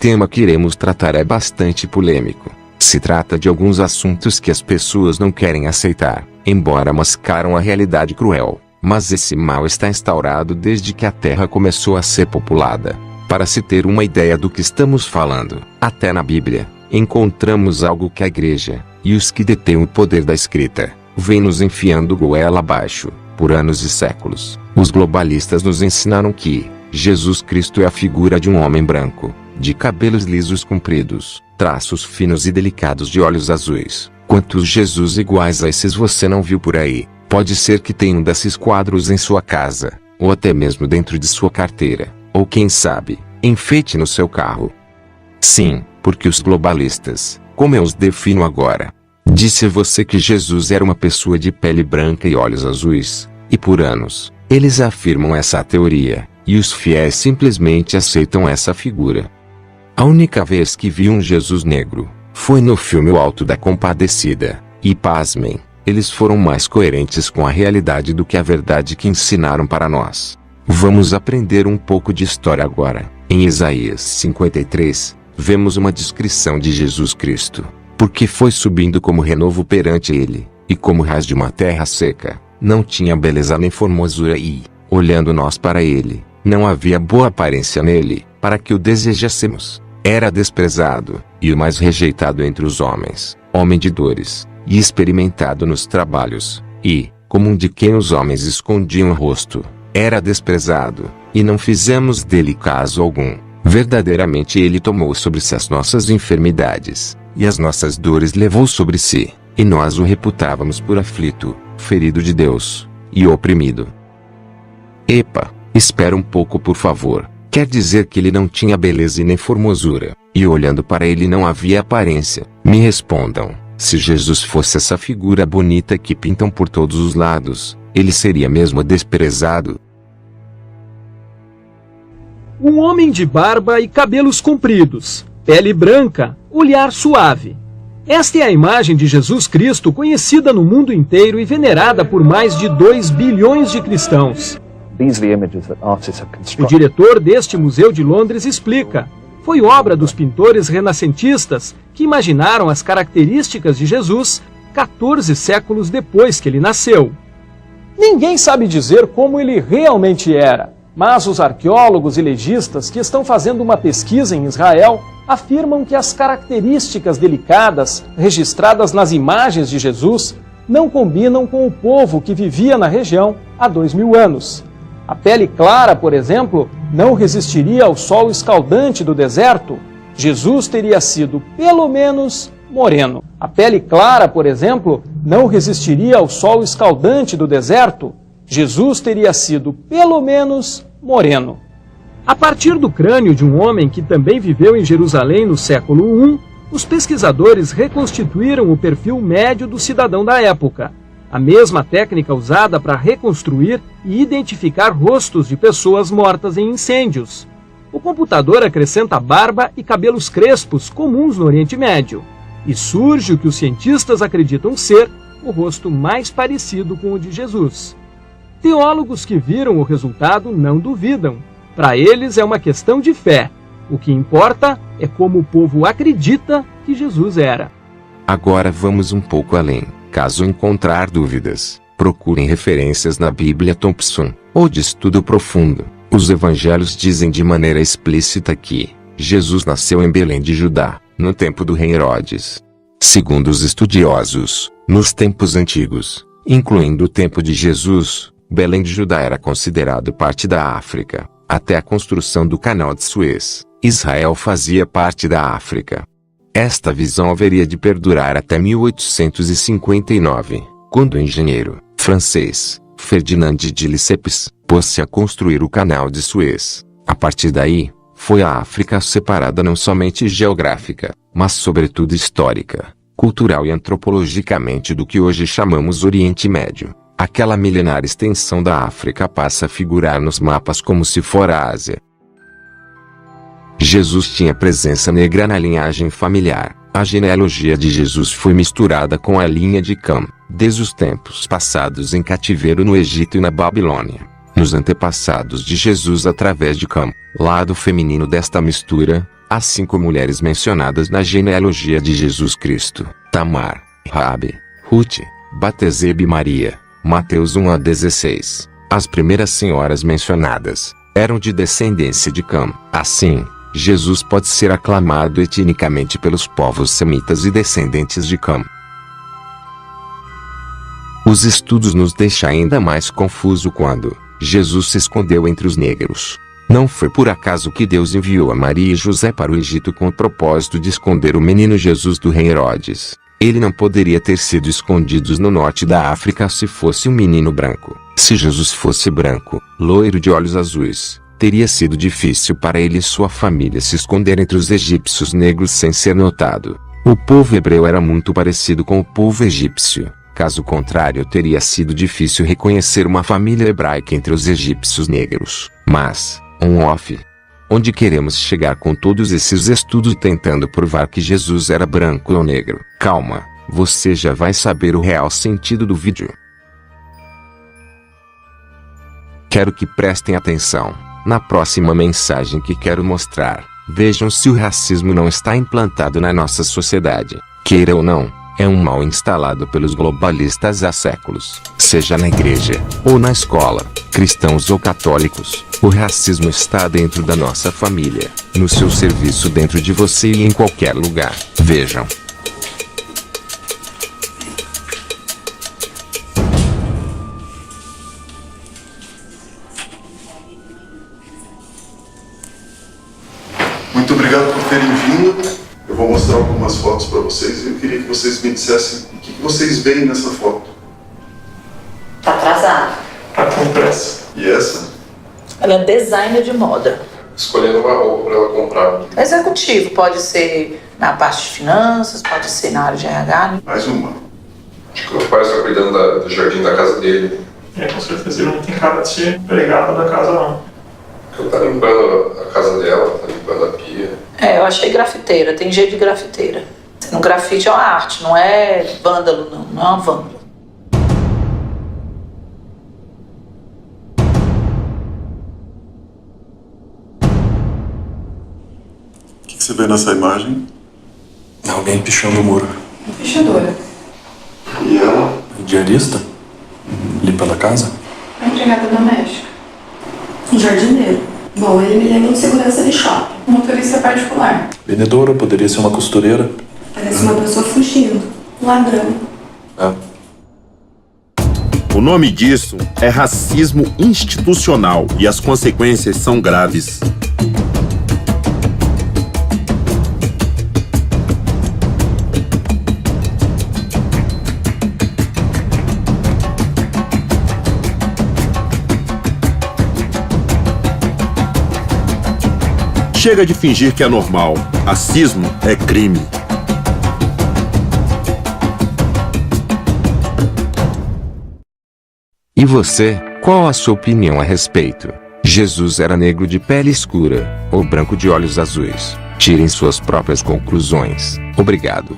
tema que iremos tratar é bastante polêmico. Se trata de alguns assuntos que as pessoas não querem aceitar, embora mascaram a realidade cruel. Mas esse mal está instaurado desde que a Terra começou a ser populada. Para se ter uma ideia do que estamos falando, até na Bíblia, encontramos algo que a Igreja, e os que detêm o poder da escrita, vêm nos enfiando goela abaixo, por anos e séculos. Os globalistas nos ensinaram que Jesus Cristo é a figura de um homem branco, de cabelos lisos compridos, traços finos e delicados de olhos azuis. Quantos Jesus iguais a esses você não viu por aí? Pode ser que tenha um desses quadros em sua casa, ou até mesmo dentro de sua carteira, ou quem sabe, enfeite no seu carro. Sim, porque os globalistas, como eu os defino agora, disse a você que Jesus era uma pessoa de pele branca e olhos azuis, e por anos, eles afirmam essa teoria, e os fiéis simplesmente aceitam essa figura. A única vez que vi um Jesus negro, foi no filme O Alto da Compadecida, e pasmem, eles foram mais coerentes com a realidade do que a verdade que ensinaram para nós. Vamos aprender um pouco de história agora. Em Isaías 53, vemos uma descrição de Jesus Cristo, porque foi subindo como renovo perante ele, e como raiz de uma terra seca, não tinha beleza nem formosura e, olhando nós para ele, não havia boa aparência nele, para que o desejássemos. Era desprezado, e o mais rejeitado entre os homens, homem de dores, e experimentado nos trabalhos, e, como um de quem os homens escondiam o rosto, era desprezado, e não fizemos dele caso algum. Verdadeiramente ele tomou sobre si as nossas enfermidades, e as nossas dores levou sobre si, e nós o reputávamos por aflito, ferido de Deus, e oprimido. Epa, espera um pouco por favor, quer dizer que ele não tinha beleza e nem formosura, e olhando para ele não havia aparência? Me respondam. Se Jesus fosse essa figura bonita que pintam por todos os lados, ele seria mesmo desprezado? Um homem de barba e cabelos compridos, pele branca, olhar suave. Esta é a imagem de Jesus Cristo conhecida no mundo inteiro e venerada por mais de 2 bilhões de cristãos. O diretor deste museu de Londres explica: foi obra dos pintores renascentistas que imaginaram as características de Jesus 14 séculos depois que ele nasceu. Ninguém sabe dizer como ele realmente era, mas os arqueólogos e legistas que estão fazendo uma pesquisa em Israel afirmam que as características delicadas registradas nas imagens de Jesus não combinam com o povo que vivia na região há 2000 anos. A pele clara, por exemplo, não resistiria ao sol escaldante do deserto. Jesus teria sido, pelo menos, moreno. A pele clara, por exemplo, não resistiria ao sol escaldante do deserto. Jesus teria sido, pelo menos, moreno. A partir do crânio de um homem que também viveu em Jerusalém no século I, os pesquisadores reconstituíram o perfil médio do cidadão da época. A mesma técnica usada para reconstruir e identificar rostos de pessoas mortas em incêndios. O computador acrescenta barba e cabelos crespos comuns no Oriente Médio. E surge o que os cientistas acreditam ser o rosto mais parecido com o de Jesus. Teólogos que viram o resultado não duvidam. Para eles é uma questão de fé. O que importa é como o povo acredita que Jesus era. Agora vamos um pouco além. Caso encontrar dúvidas, procurem referências na Bíblia Thompson, ou de estudo profundo. Os evangelhos dizem de maneira explícita que Jesus nasceu em Belém de Judá, no tempo do rei Herodes. Segundo os estudiosos, nos tempos antigos, incluindo o tempo de Jesus, Belém de Judá era considerado parte da África. Até a construção do Canal de Suez, Israel fazia parte da África. Esta visão haveria de perdurar até 1859, quando o engenheiro francês Ferdinand de Lesseps pôs-se a construir o Canal de Suez. A partir daí, foi a África separada não somente geográfica, mas sobretudo histórica, cultural e antropologicamente do que hoje chamamos Oriente Médio. Aquela milenar extensão da África passa a figurar nos mapas como se fora a Ásia. Jesus tinha presença negra na linhagem familiar. A genealogia de Jesus foi misturada com a linha de Cam, desde os tempos passados em cativeiro no Egito e na Babilônia. Nos antepassados de Jesus através de Cam, lado feminino desta mistura, As 5 mulheres mencionadas na genealogia de Jesus Cristo: Tamar, Raabe, Ruth, Batseba e Maria. Mateus 1-16. As primeiras senhoras mencionadas eram de descendência de Cam. Assim, Jesus pode ser aclamado etnicamente pelos povos semitas e descendentes de Cam. Os estudos nos deixam ainda mais confuso quando Jesus se escondeu entre os negros. Não foi por acaso que Deus enviou a Maria e José para o Egito com o propósito de esconder o menino Jesus do rei Herodes. Ele não poderia ter sido escondido no norte da África se fosse um menino branco. Se Jesus fosse branco, loiro de olhos azuis, teria sido difícil para ele e sua família se esconder entre os egípcios negros sem ser notado. O povo hebreu era muito parecido com o povo egípcio. Caso contrário, teria sido difícil reconhecer uma família hebraica entre os egípcios negros. Mas, onde queremos chegar com todos esses estudos tentando provar que Jesus era branco ou negro? Calma, você já vai saber o real sentido do vídeo. Quero que prestem atenção na próxima mensagem que quero mostrar. Vejam se o racismo não está implantado na nossa sociedade. Queira ou não, é um mal instalado pelos globalistas há séculos. Seja na igreja ou na escola, cristãos ou católicos, o racismo está dentro da nossa família, no seu serviço, dentro de você e em qualquer lugar. Vejam. Muito obrigado por terem vindo. Eu vou mostrar algumas fotos para vocês e eu queria que vocês me dissessem o que vocês veem nessa foto. Tá atrasado. Tá com pressa. E essa? Ela é designer de moda. Escolhendo uma roupa para ela comprar. Executivo, pode ser na parte de finanças, pode ser na área de RH. Mais uma. Acho que o pai está cuidando do jardim da casa dele. Com certeza ele não tem cara de ser empregado da casa, não. Ele tá limpando a casa dela, tá limpando a pia. Eu achei grafiteira, tem jeito de grafiteira. No grafite é uma arte, não é vândalo, não é uma vândalo. O que você vê nessa imagem? Alguém pichando o muro. Pichadora. E ela? Diarista? Limpando a casa? A empregada doméstica. Um jardineiro. Bom, ele me lembra um segurança de shopping. Um motorista particular. Vendedora, poderia ser uma costureira. Parece uma pessoa fugindo. Ladrão. O nome disso é racismo institucional e as consequências são graves. Chega de fingir que é normal. Racismo é crime. E você, qual a sua opinião a respeito? Jesus era negro de pele escura ou branco de olhos azuis? Tirem suas próprias conclusões. Obrigado.